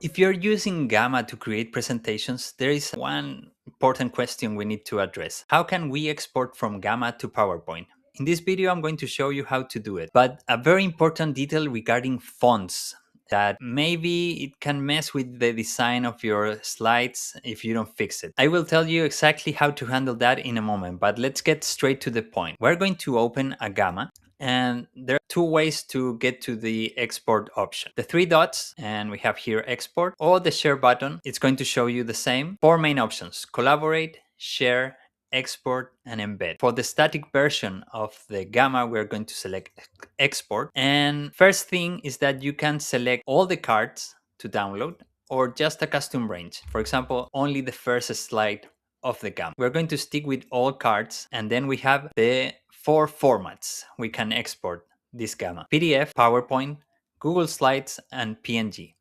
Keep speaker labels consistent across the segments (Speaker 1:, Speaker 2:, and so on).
Speaker 1: If you're using Gamma to create presentations, there is one important question we need to address. How can we export from Gamma to PowerPoint? In this video, I'm going to show you how to do it. But a very important detail regarding fonts that maybe it can mess with the design of your slides if you don't fix it. I will tell you exactly how to handle that in a moment, but let's get straight to the point. We're going to open a Gamma, and there are two ways to get to the export option. The three dots, and we have here export, or the share button. It's going to show you the same. Four main options: collaborate, share, export, and embed. For the static version of the Gamma, we're going to select export. And first thing is that you can select all the cards to download or just a custom range. For example, only the first slide of the Gamma. We're going to stick with all cards, and then we have the four formats we can export this Gamma: PDF, PowerPoint, Google Slides, and PNG.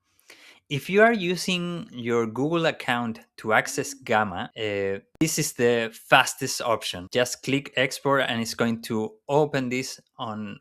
Speaker 1: If you are using your Google account to access Gamma, this is the fastest option. Just click export and it's going to open this on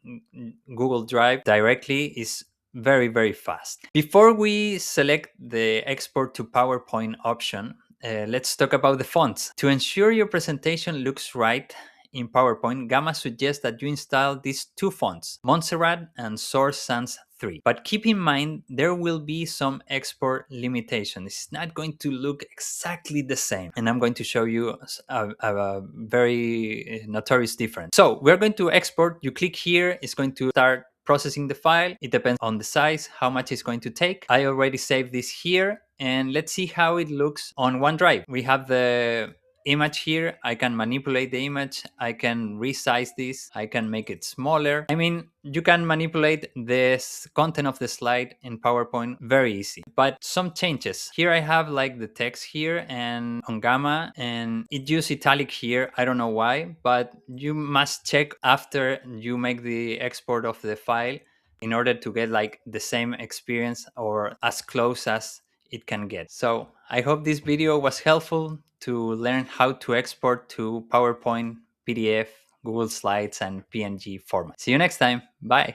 Speaker 1: Google Drive directly. It's very, very fast. Before we select the export to PowerPoint option, let's talk about the fonts. To ensure your presentation looks right in PowerPoint, Gamma suggests that you install these two fonts, Montserrat and Source Sans 3. But keep in mind, there will be some export limitations. It's not going to look exactly the same. And I'm going to show you a very notorious difference. So we're going to export. You click here, it's going to start processing the file. It depends on the size, how much it's going to take. I already saved this here, and let's see how it looks on OneDrive. We have the image here. I can manipulate the image. I can resize this. I can make it smaller. I mean, you can manipulate this content of the slide in PowerPoint very easy. But some changes. Here I have like the text here and on Gamma, and it uses italic here. I don't know why, but you must check after you make the export of the file in order to get like the same experience or as close as it can get. So I hope this video was helpful to learn how to export to PowerPoint, PDF, Google Slides, and PNG format. See you next time. Bye.